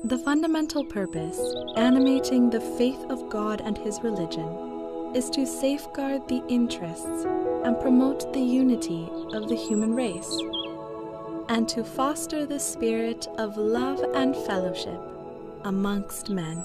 The fundamental purpose animating the faith of God and His religion is to safeguard the interests and promote the unity of the human race, and to foster the spirit of love and fellowship amongst men.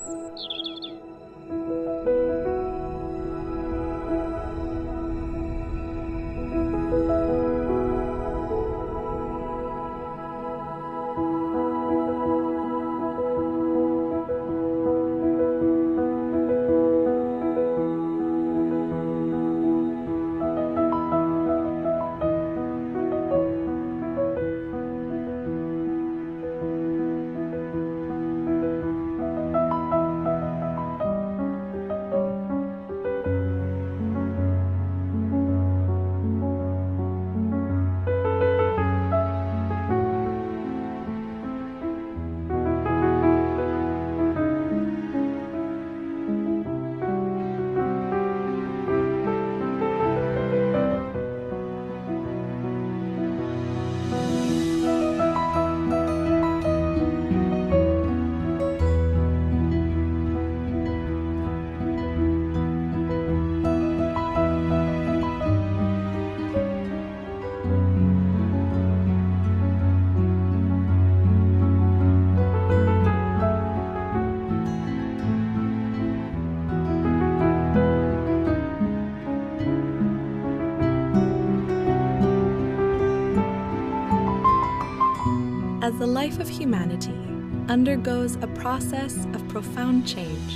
As the life of humanity undergoes a process of profound change,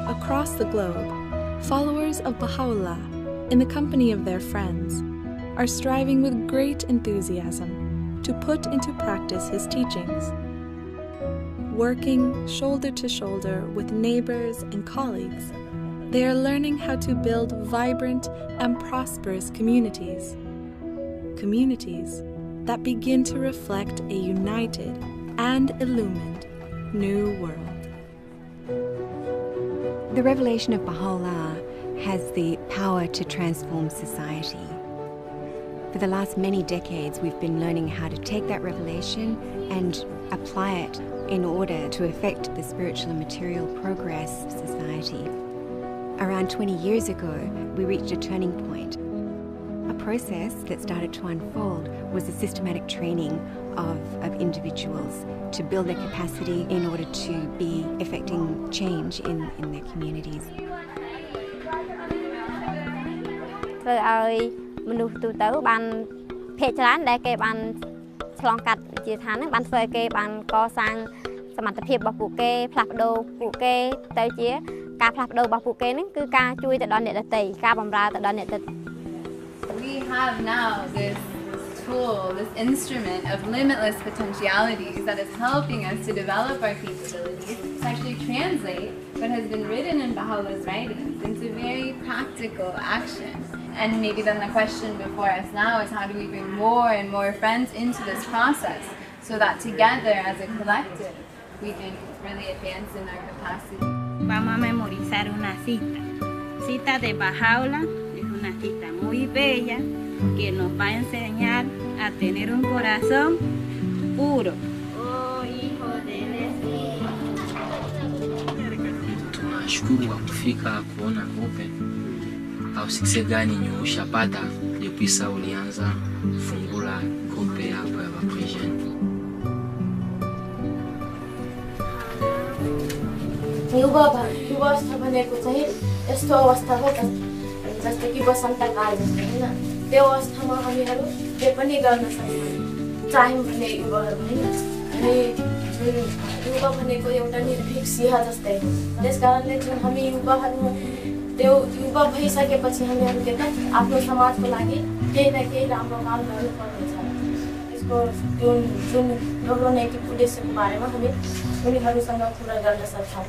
across the globe, followers of Baha'u'llah, in the company of their friends, are striving with great enthusiasm to put into practice his teachings. Working shoulder to shoulder with neighbors and colleagues, they are learning how to build vibrant and prosperous communities. Communities that begin to reflect a united and illumined new world. The revelation of Baha'u'llah has the power to transform society. For the last many decades, we've been learning how to take that revelation and apply it in order to affect the spiritual and material progress of society. Around 20 years ago, we reached a turning point. A process that started to unfold was a systematic training of individuals to build their capacity in order to be effecting change in their communities. ធ្វើឲ្យមនុស្សទូទៅបានភាគច្រើនដែលគេបានឆ្លងកាត់ជាឋានហ្នឹងបានធ្វើឲ្យគេបានកសាងសមត្ថភាពរបស់ពួកគេផ្លាស់ប្ដូរពួកគេទៅជាការផ្លាស់ប្ដូររបស់ពួកគេហ្នឹងគឺការជួយទៅដល់អ្នកដទៃការបម្រើទៅដល់អ្នកដទៃ We have now this tool, this instrument of limitless potentialities that is helping us to develop our capabilities, to actually translate what has been written in Baha'u'llah's writings into very practical action. And maybe then the question before us now is how do we bring more and more friends into this process so that together as a collective we can really advance in our capacity. Vamos a memorizar una cita de Baha'u'llah. Una cita muy bella que nos va a enseñar a tener un corazón puro. Oh, hijo de Tunashukuru kwa kufika kuona open au success gani ushapata depuis ulianza fungula grupe yako ya Christian. युवा अवस्था भनेको चाहिँ यस्तो अवस्था हो जस्तो कि वसन्तकाल जस्तो हैन त्यो अवस्थामा हामीहरू के पनि गर्न सक्छौँ चाह्यौँ भने युवाहरू हैन अनि युवा भनेको एउटा निर्भीक सिंह जस्तै हो त्यसकारणले जुन हामी युवाहरू त्यो युवा भइसकेपछि हामीहरू के त आफ्नो समाजको लागि केही न केही राम्रो काम गर्नुपर्ने छ यसको जुन हाम्रो नैतिक उद्देश्यको बारेमा हामी उनीहरूसँग कुरा गर्न सक्छौँ.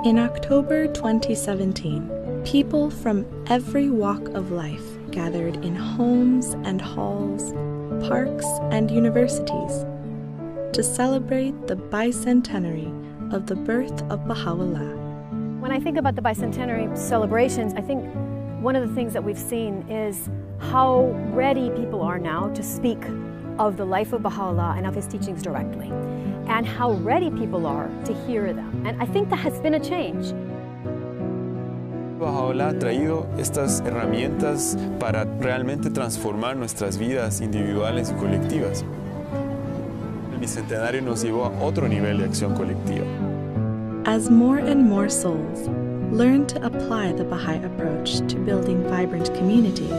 In October 2017, people from every walk of life gathered in homes and halls, parks and universities to celebrate the bicentenary of the birth of Baha'u'llah. When I think about the bicentenary celebrations, I think one of the things that we've seen is how ready people are now to speak of the life of Baha'u'llah and of his teachings directly, and how ready people are to hear them. And I think that has been a change. Baha'u'llah ha traído estas herramientas para realmente transformar nuestras vidas individuales y colectivas. El Bicentenario nos llevó a otro nivel de acción colectiva. As more and more souls learn to apply the Baha'i approach to building vibrant communities,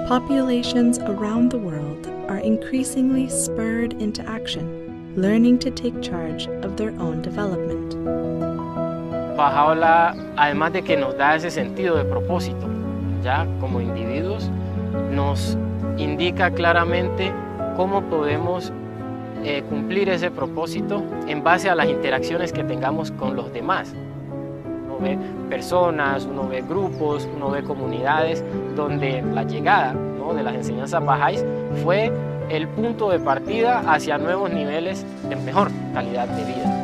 populations around the world are increasingly spurred into action, learning to take charge of their own development. Baha'u'llah, además de que nos da ese sentido de propósito, ya como individuos, nos indica claramente cómo podemos cumplir ese propósito en base a las interacciones que tengamos con los demás. Uno ve personas, uno ve grupos, uno ve comunidades donde la llegada, ¿no?, de las enseñanzas Baha'is fue el punto de partida hacia nuevos niveles de mejor calidad de vida.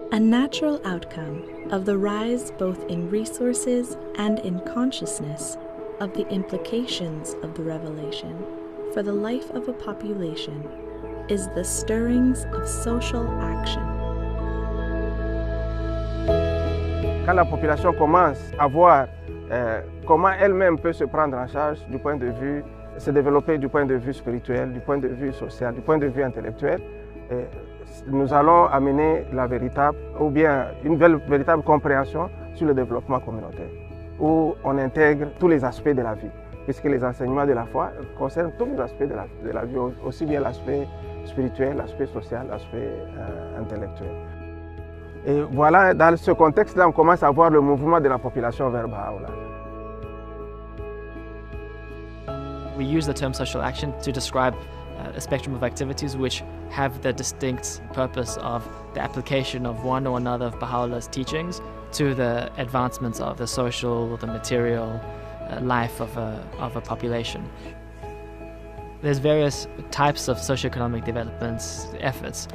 A natural outcome of the rise both in resources and in consciousness of the implications of the revelation for the life of a population is the stirrings of social action. Quand la population commence à voir comment elle-même peut se prendre en charge du point de vue, se développer du point de vue spirituel, du point de vue social, du point de vue intellectuel, nous allons amener la véritable, ou bien une véritable compréhension sur le développement communautaire, où on intègre tous les aspects de la vie, puisque les enseignements de la foi concernent tous les aspects de la vie, aussi bien l'aspect spirituel, l'aspect social, l'aspect intellectuel. Et voilà, dans ce contexte-là, on commence à voir le mouvement de la population vers Baha'u'llah. We use the term social action to describe a spectrum of activities which have the distinct purpose of the application of one or another of Baha'u'llah's teachings to the advancements of the social, the material life of a population. There's various types of socioeconomic development efforts,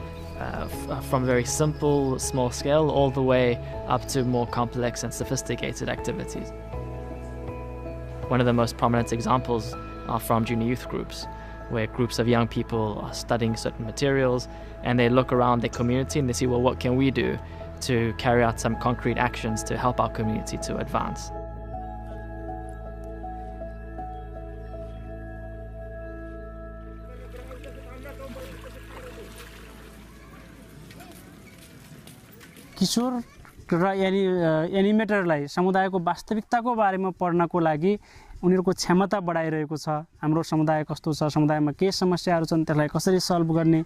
from very simple, small scale, all the way up to more complex and sophisticated activities. One of the most prominent examples are from junior youth groups, where groups of young people are studying certain materials and they look around their community and they see, well, what can we do to carry out some concrete actions to help our community to advance? किशोर र एनिमेटरलाई समुदायको वास्तविकताको बारेमा पढ्नको लागि उनीहरुको क्षमता बढाइरहेको छ। हाम्रो समुदाय कस्तो छ, समुदायमा के समस्याहरू छन्, त्यसलाई कसरी सल्भ गर्ने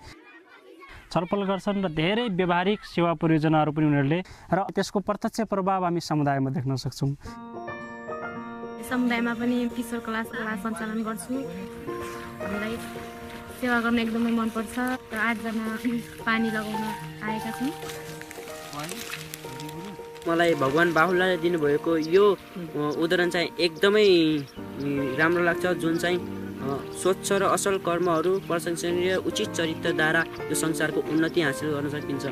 छलफल गर्छन् र धेरै व्यावहारिक सेवा परियोजनाहरू पनि उनीहरुले, र त्यसको प्रत्यक्ष प्रभाव हामी समुदायमा देख्न सक्छौं। समुदायमा पनि किशोर क्लास सञ्चालन गर्छु। हामीलाई सेवा गर्न एकदमै मन पर्छ। 8 जना पानी लगाउन आएका छौं। मलाई भगवान बाहुल्लाले दिनुभएको यो उदाहरण चाहिँ एकदमै राम्रो लाग्छ, जुन चाहिँ स्वच्छ र असल कर्महरू, प्रशंसनीय उचित चरित्रद्वारा यो संसारको उन्नति हासिल गर्न सकिन्छ।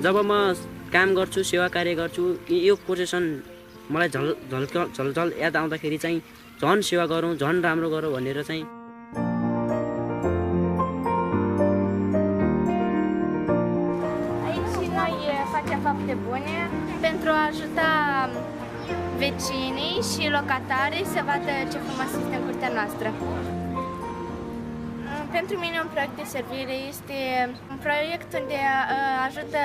जब म काम गर्छु, सेवा कार्य गर्छु, यो कोटेसन मलाई झलझल याद आउँदाखेरि चाहिँ झन् सेवा गरौँ, झन् राम्रो गरौँ भनेर चाहिँ fapte bune pentru a ajuta vecinii și locatarii să vadă ce frumos este în curtea noastră. Pentru mine un proiect de servire este un proiect unde ajută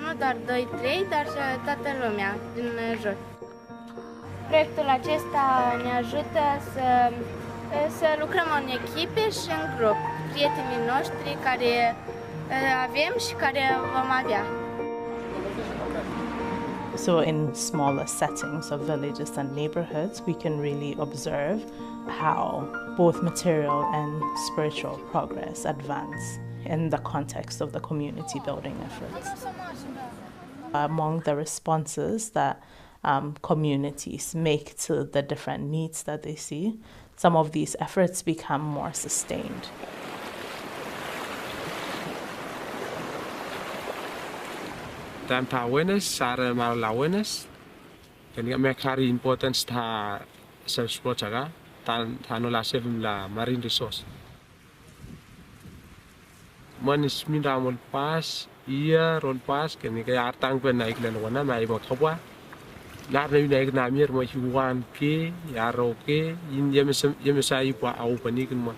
nu doar 2-3, dar toată lumea din jur. Proiectul acesta ne ajută să lucrăm în echipe și în grup, prietenii noștri care avem și care vom avea. So in smaller settings of villages and neighborhoods, we can really observe how both material and spiritual progress advance in the context of the community building efforts. Among the responses that communities make to the different needs that they see, some of these efforts become more sustained. Time ta awareness, sara mal awareness. Can you make very importance ta self-support jaga, ta no la saving la marine resource. Manis mindamol pas, iya ron pas, can you get artang pen naik lan wana mai bot khwa. La na naik na mir mo hiwan ke, yaro ke, yin yemesa ipa au panikin mo.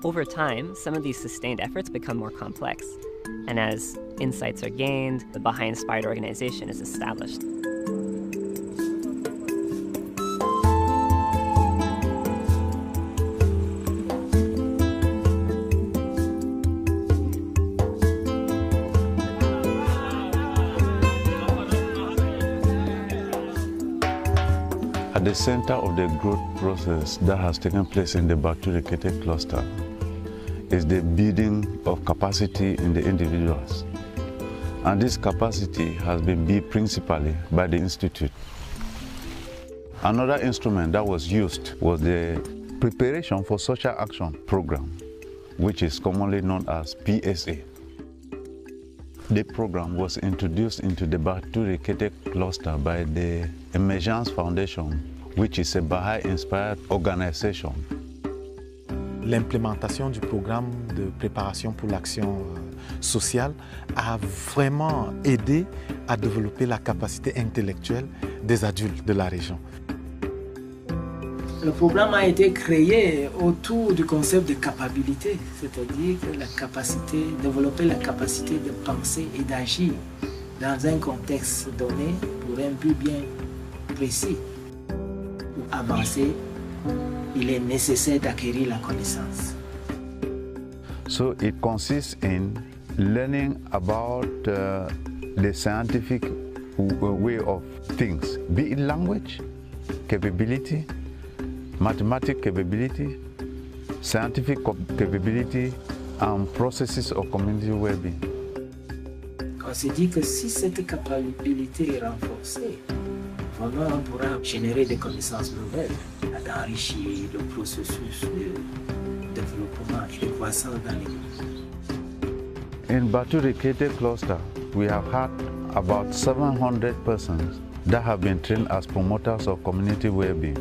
Over time, some of these sustained efforts become more complex. And as insights are gained, the Baha'i-inspired organization is established. At the center of the growth process that has taken place in the Batu Rekete cluster is the building of capacity in the individuals. And this capacity has been built principally by the Institute. Another instrument that was used was the Preparation for Social Action Program, which is commonly known as PSA. The program was introduced into the Batu Rekete cluster by the Emergence Foundation, which is a Baha'i-inspired organization. L'implémentation du programme de préparation pour l'action sociale a vraiment aidé à développer la capacité intellectuelle des adultes de la région. Le programme a été créé autour du concept de capacité, c'est-à-dire que la capacité, développer la capacité de penser et d'agir dans un contexte donné pour un but bien précis. Pour avancer, il est nécessaire d'acquérir la connaissance. So it consists in learning about the scientific way of things, be it language, capability, mathematical capability, scientific capability, and processes of community well-being. On se dit que si cette capacité est renforcée, vraiment on pourra générer des connaissances nouvelles, d'enrichir le processus de développement et de croissance dans les. In Batu Rekete cluster, we have had about 700 persons that have been trained as promoters of community well-being.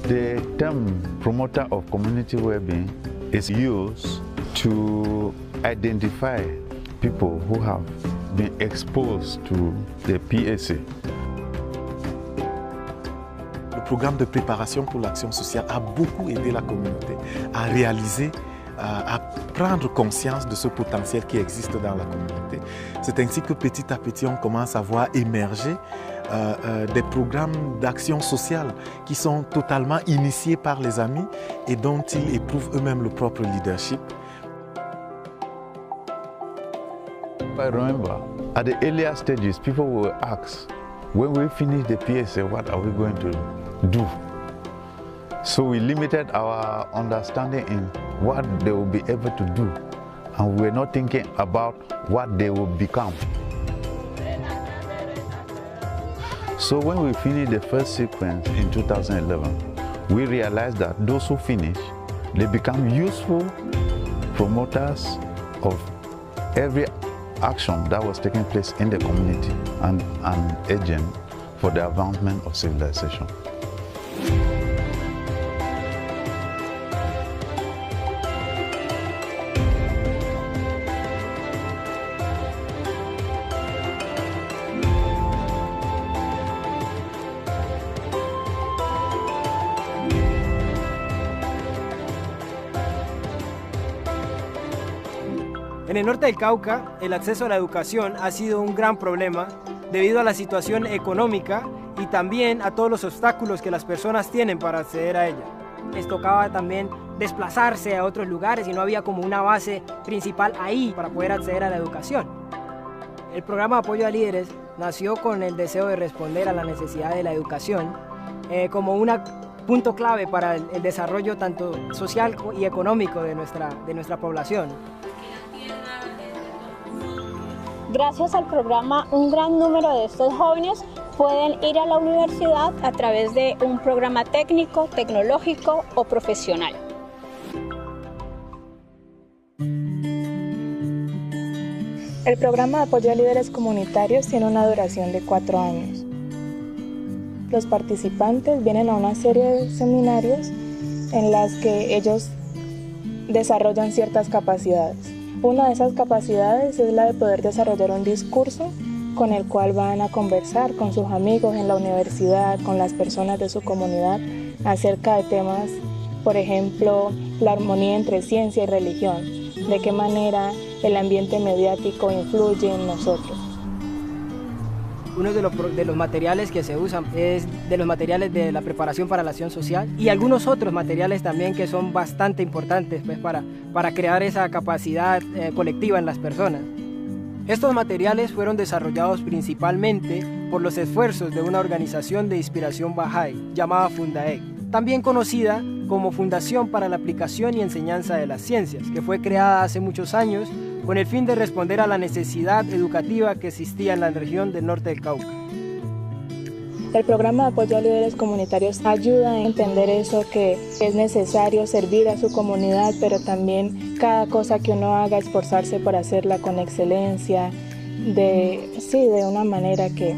The term promoter of community well-being is used to identify people who have been exposed to the PSA. Le programme de préparation pour l'action sociale a beaucoup aidé la communauté à réaliser, à prendre conscience de ce potentiel qui existe dans la communauté. C'est ainsi que petit à petit on commence à voir émerger des programmes d'action sociale qui sont totalement initiés par les amis et dont ils éprouvent eux-mêmes le propre leadership. I remember at the earlier stages, people will ask, when we finish the PSA, what are we going to do? So we limited our understanding in what they will be able to do, and we were not thinking about what they will become. So when we finished the first sequence in 2011, we realized that those who finish, they become useful promoters of every action that was taking place in the community and an agent for the advancement of civilization. En el norte del Cauca, el acceso a la educación ha sido un gran problema debido a la situación económica y también a todos los obstáculos que las personas tienen para acceder a ella. Les tocaba también desplazarse a otros lugares y no había como una base principal ahí para poder acceder a la educación. El programa de apoyo a líderes nació con el deseo de responder a la necesidad de la educación como un punto clave para el desarrollo tanto social y económico de nuestra población. Gracias al programa, un gran número de estos jóvenes pueden ir a la universidad a través de un programa técnico, tecnológico o profesional. El programa de apoyo a líderes comunitarios tiene una duración de 4 años. Los participantes vienen a una serie de seminarios en las que ellos desarrollan ciertas capacidades. Una de esas capacidades es la de poder desarrollar un discurso con el cual van a conversar con sus amigos en la universidad, con las personas de su comunidad, acerca de temas, por ejemplo, la armonía entre ciencia y religión, de qué manera el ambiente mediático influye en nosotros. Uno de los materiales que se usan es de los materiales de la preparación para la acción social y algunos otros materiales también que son bastante importantes pues, para crear esa capacidad colectiva en las personas. Estos materiales fueron desarrollados principalmente por los esfuerzos de una organización de inspiración Bahá'í llamada Fundaec, también conocida como Fundación para la Aplicación y Enseñanza de las Ciencias, que fue creada hace muchos años con el fin de responder a la necesidad educativa que existía en la región del norte del Cauca. El programa de apoyo a líderes comunitarios ayuda a entender eso, que es necesario servir a su comunidad, pero también cada cosa que uno haga, esforzarse por hacerla con excelencia, de una manera que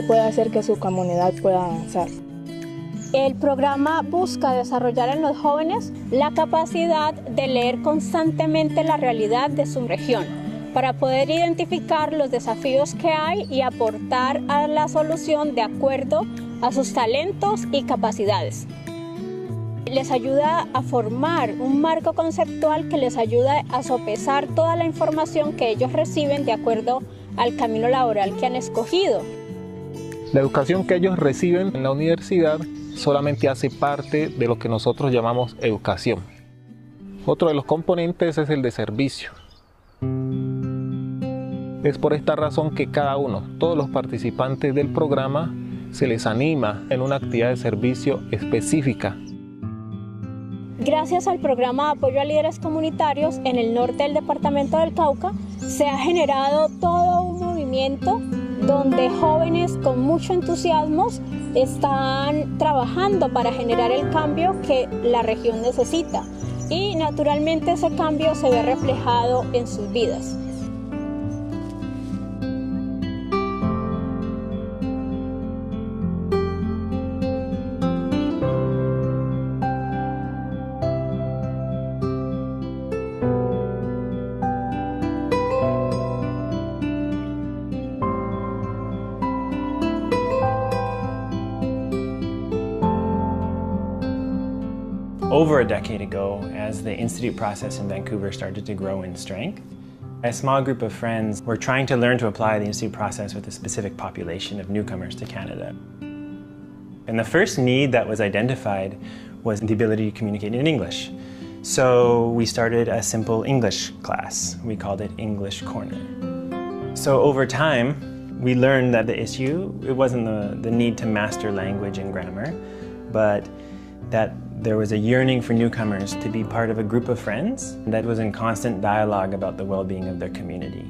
pueda hacer que su comunidad pueda avanzar. El programa busca desarrollar en los jóvenes la capacidad de leer constantemente la realidad de su región para poder identificar los desafíos que hay y aportar a la solución de acuerdo a sus talentos y capacidades. Les ayuda a formar un marco conceptual que les ayuda a sopesar toda la información que ellos reciben de acuerdo al camino laboral que han escogido. La educación que ellos reciben en la universidad solamente hace parte de lo que nosotros llamamos educación. Otro de los componentes es el de servicio. Es por esta razón que cada uno, todos los participantes del programa, se les anima en una actividad de servicio específica. Gracias al programa de apoyo a líderes comunitarios en el norte del departamento del Cauca, se ha generado todo un movimiento donde jóvenes con mucho entusiasmo están trabajando para generar el cambio que la región necesita. Y naturalmente ese cambio se ve reflejado en sus vidas. Over a decade ago, as the Institute process in Vancouver started to grow in strength, a small group of friends were trying to learn to apply the Institute process with a specific population of newcomers to Canada. And the first need that was identified was the ability to communicate in English. So we started a simple English class. We called it English Corner. So over time, we learned that the issue, it wasn't the need to master language and grammar, but that there was a yearning for newcomers to be part of a group of friends that was in constant dialogue about the well-being of their community.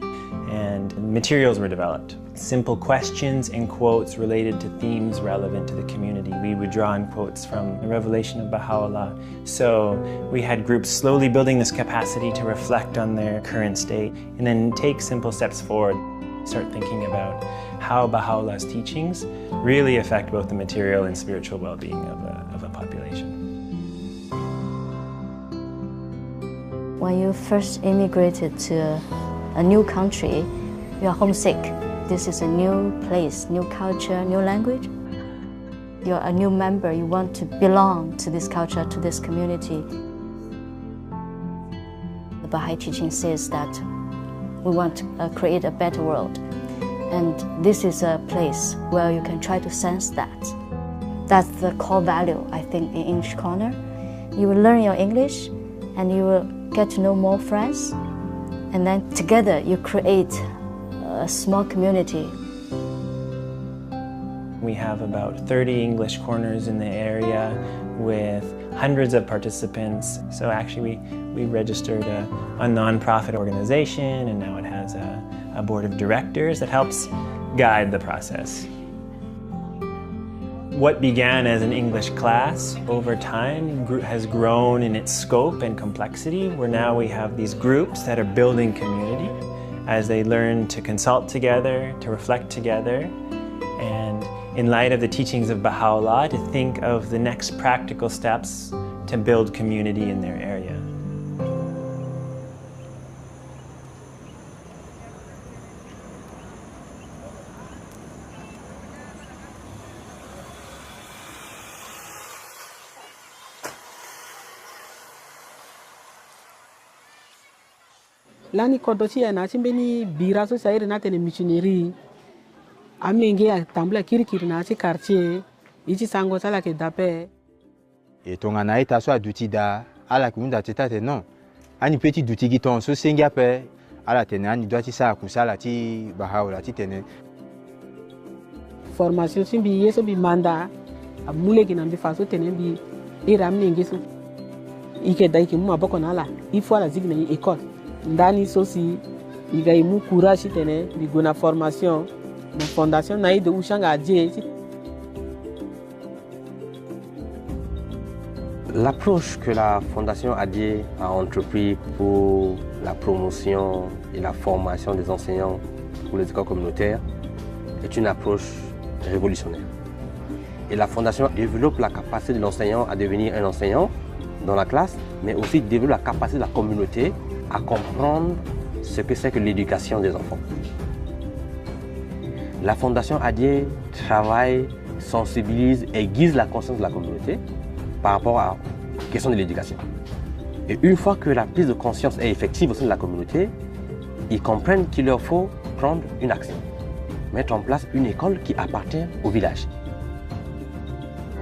And materials were developed. Simple questions and quotes related to themes relevant to the community. We would draw on quotes from the Revelation of Baha'u'llah. So we had groups slowly building this capacity to reflect on their current state and then take simple steps forward. Start thinking about how Baha'u'llah's teachings really affect both the material and spiritual well-being of a population. When you first immigrated to a new country, you are homesick. This is a new place, new culture, new language. You're a new member, you want to belong to this culture, to this community. The Baha'i teaching says that we want to create a better world. And this is a place where you can try to sense that. That's the core value, I think, in English Corner. You will learn your English and you will get to know more friends. And then together you create a small community. We have about 30 English corners in the area with hundreds of participants. So actually we registered a non-profit organization, and now it has a board of directors that helps guide the process. What began as an English class over time has grown in its scope and complexity, where now we have these groups that are building community as they learn to consult together, to reflect together, and in light of the teachings of Baha'u'llah, to think of the next practical steps to build community in their area. Lani kodochi ya na chimbeni biraso sairi na tene missionary amenge ya tambula kirikiri na chi quartier ichi sango sala ke dape et ton ana ita so aduti da ala kunda teta te non ani petit duti giton so senga pe ala tene ani doati sa kusala ti Baha'u'llah ti tene formation simbi yeso bi manda amule kina bi faso tene bi iramne ngeso ike dai ki mu aboko na ala ifo ala zigna école ndani sosi igaimu courage tene bigona formation na fondation na de ushanga adie. L'approche que la Fondation ADIE a entrepris pour la promotion et la formation des enseignants pour les écoles communautaires est une approche révolutionnaire. Et la Fondation développe la capacité de l'enseignant à devenir un enseignant dans la classe, mais aussi développe la capacité de la communauté à comprendre ce que c'est que l'éducation des enfants. La Fondation ADIE travaille, sensibilise, aiguise la conscience de la communauté par rapport à la question de l'éducation. Et une fois que la prise de conscience est effective au sein de la communauté, ils comprennent qu'il leur faut prendre une action, mettre en place une école qui appartient au village.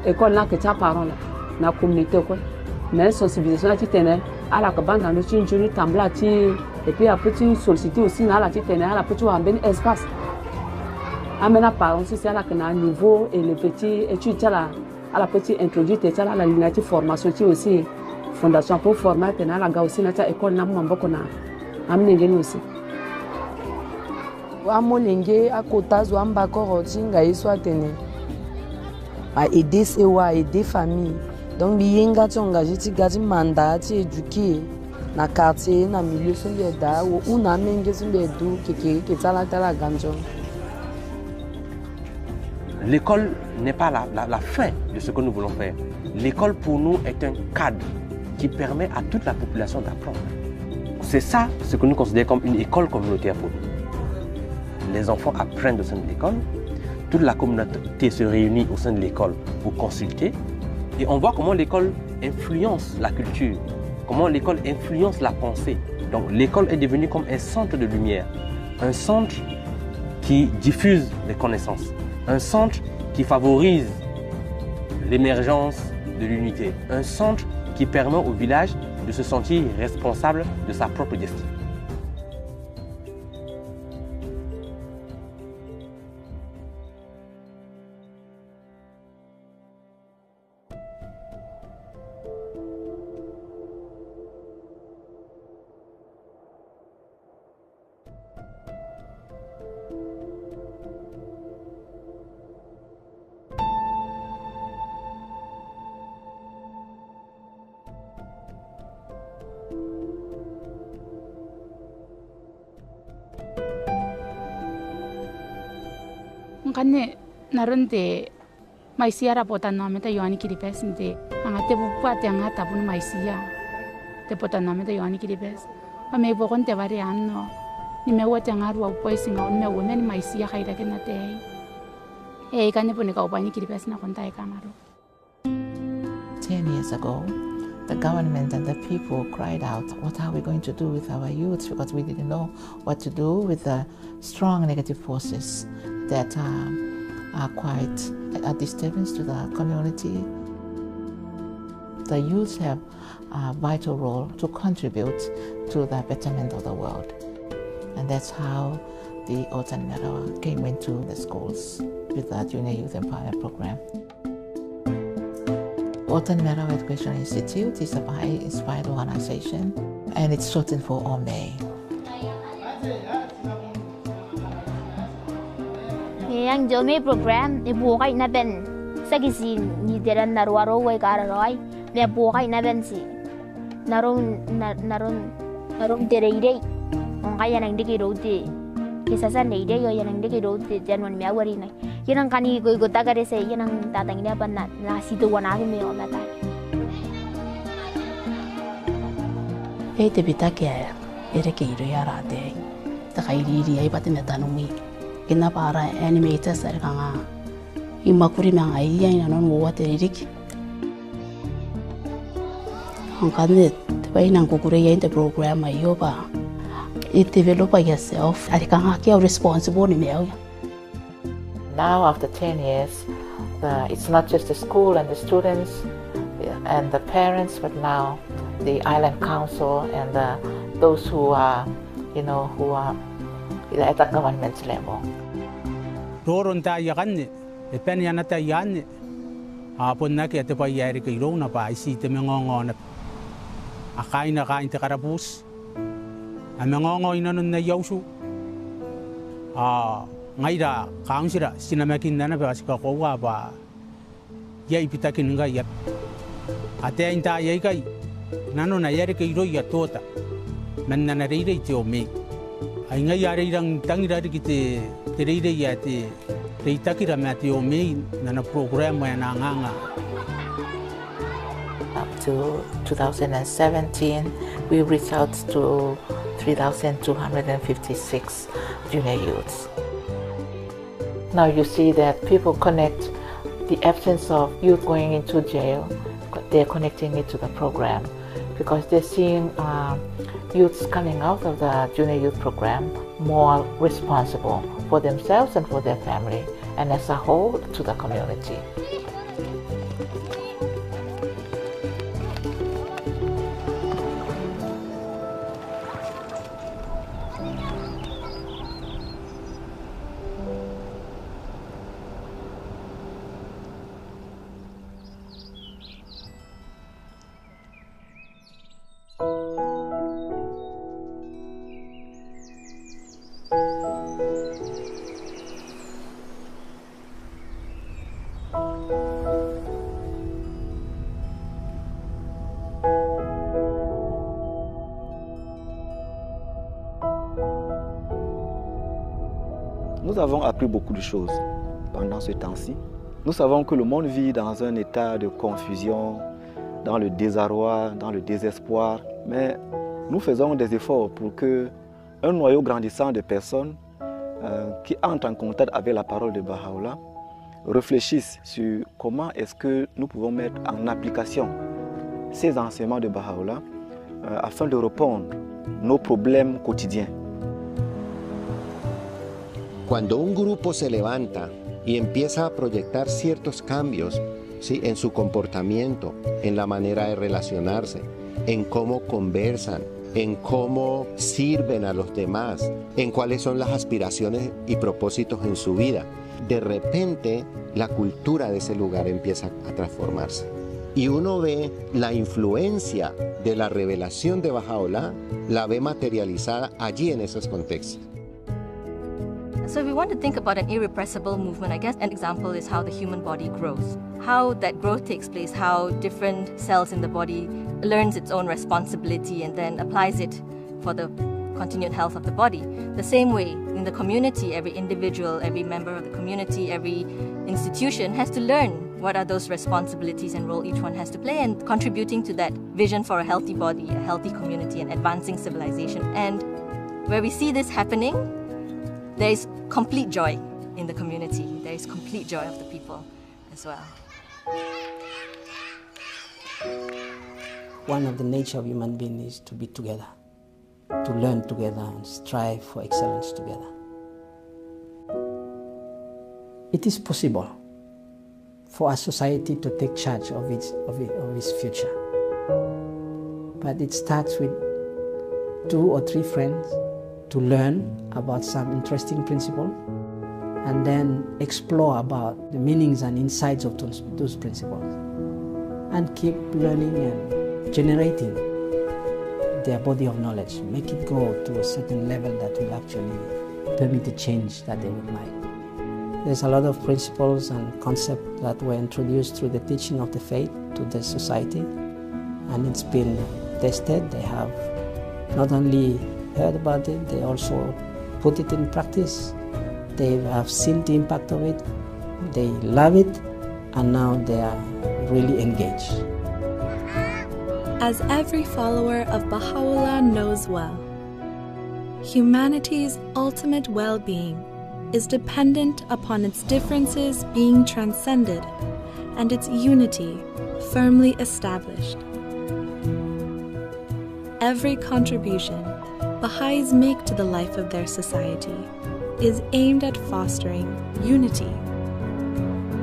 École là que tu as parlé, la communauté quoi, mais sensibilisation là tu tenais. À la cabane dans le chinchou, tambla ti et puis après tu solliciter aussi na la ti tenait à la petit un ben espace. Amena parents si c'est là que na niveau et le petit étude là à la petite introduire ça là la ligne formation ti aussi fondation pour former tenait la ga aussi na ta école na mamboko na amnenge aussi. Wa molenge akotazo ambako rotinga iswa tenait. A aider ses wa aider famille. Donc biyenga ti engagé ti gati mandat ti éduquer na quartier na milieu so yeda ou na menge so bedu ke tala ganjo. L'école n'est pas la fin de ce que nous voulons faire. L'école pour nous est un cadre qui permet à toute la population d'apprendre. C'est ça ce que nous considérons comme une école communautaire pour nous. Les enfants apprennent au sein de l'école, toute la communauté se réunit au sein de l'école pour consulter. Et on voit comment l'école influence la culture, comment l'école influence la pensée. Donc l'école est devenue comme un centre de lumière, un centre qui diffuse les connaissances, un centre qui favorise l'émergence de l'unité, un centre qui permet au village de se sentir responsable de sa propre destinée. Kanne narunte maisia rapotan nome ta yoani kiripes nte angate bupa te angata pun maisia te potan nome ta yoani kiripes pa me bokon te vari anno ni me wote ngaru au poisinga on me women maisia khaira kenate e kanne pun ka opani kiripes na konta e kamaro. 10 years ago, the government and the people cried out, what are we going to do with our youth? Because we didn't know what to do with the strong negative forces that are quite a disturbance to the community. The youth have a vital role to contribute to the betterment of the world. And that's how the Otan Marawa came into the schools with the Junior Youth Empowerment Program. Otan Marawa Education Institute is a Baha'i-inspired organization, and it's shortened for OME. Yang Jome program ibukai na ben sagisin ni deran narwaro way kararoy me bukai na ben si naron dereire on kaya nang diki rote kisasan deire yo yang diki rote janwan me awari na yanang kani go tagare se yanang tatang ina pan na situ wana me o mata e te bitake ere ke iro yara de ta kairi ai patin tanumi kina para animators ar kanga imakuri mang ai ina non wo teririk hangkanet bai nang kukure ya the program ayo ba it develop yourself ar kanga kia responsible ni meo. Now after 10 years it's not just the school and the students and the parents, but now the island council and those who are at the government level. Roron ta yakan e pen yana ta yan apon na ke te pa yari ke ro na pa isi te mengongo na akai na kain te karabus a mengongo ina nun na yausu ngai da kaungsira sinamakin na ba ska ko wa ba yai pitakin nga yat ate inta yai kai nano na yari ke ro ya tota men na re re te o me ai ngai yari rang tangira ki te reire ya te reitakira me te o me na program ya na nganga. Up to 2017 we reached out to 3,256 junior youths. Now you see that people connect the absence of youth going into jail, they're connecting it to the program because they're seeing youths coming out of the junior youth program more responsible for themselves and for their family, and as a whole to the community. Nous avons appris beaucoup de choses pendant ce temps-ci. Nous savons que le monde vit dans un état de confusion, dans le désarroi, dans le désespoir. Mais nous faisons des efforts pour qu'un noyau grandissant de personnes qui entrent en contact avec la parole de Baha'u'llah réfléchissent sur comment est-ce que nous pouvons mettre en application ces enseignements de Baha'u'llah afin de répondre à nos problèmes quotidiens. Cuando un grupo se levanta y empieza a proyectar ciertos cambios, ¿sí?, en su comportamiento, en la manera de relacionarse, en cómo conversan, en cómo sirven a los demás, en cuáles son las aspiraciones y propósitos en su vida, de repente la cultura de ese lugar empieza a transformarse. Y uno ve la influencia de la revelación de Baha'u'llah, la ve materializada allí en esos contextos. So if we want to think about an irrepressible movement, I guess an example is how the human body grows. How that growth takes place, how different cells in the body learns its own responsibility and then applies it for the continued health of the body. The same way in the community, every individual, every member of the community, every institution has to learn what are those responsibilities and role each one has to play and contributing to that vision for a healthy body, a healthy community and advancing civilization. And where we see this happening, there is complete joy in the community. There is complete joy of the people as well. One of the nature of human beings is to be together, to learn together and strive for excellence together. It is possible for a society to take charge of its future. But it starts with 2 or 3 friends, to learn about some interesting principles and then explore about the meanings and insights of those principles and keep learning and generating their body of knowledge, make it go to a certain level that will actually permit the change that they would like. There's a lot of principles and concepts that were introduced through the teaching of the faith to the society, and it's been tested. They have not only heard about it, they also put it in practice. They have seen the impact of it, they love it, and now they are really engaged. As every follower of Baha'u'llah knows well, humanity's ultimate well-being is dependent upon its differences being transcended and its unity firmly established. Every contribution Baha'is make to the life of their society is aimed at fostering unity.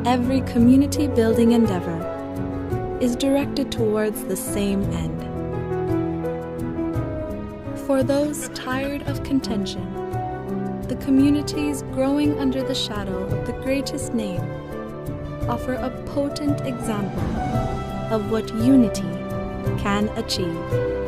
Every community-building endeavor is directed towards the same end. For those tired of contention, the communities growing under the shadow of the greatest name offer a potent example of what unity can achieve.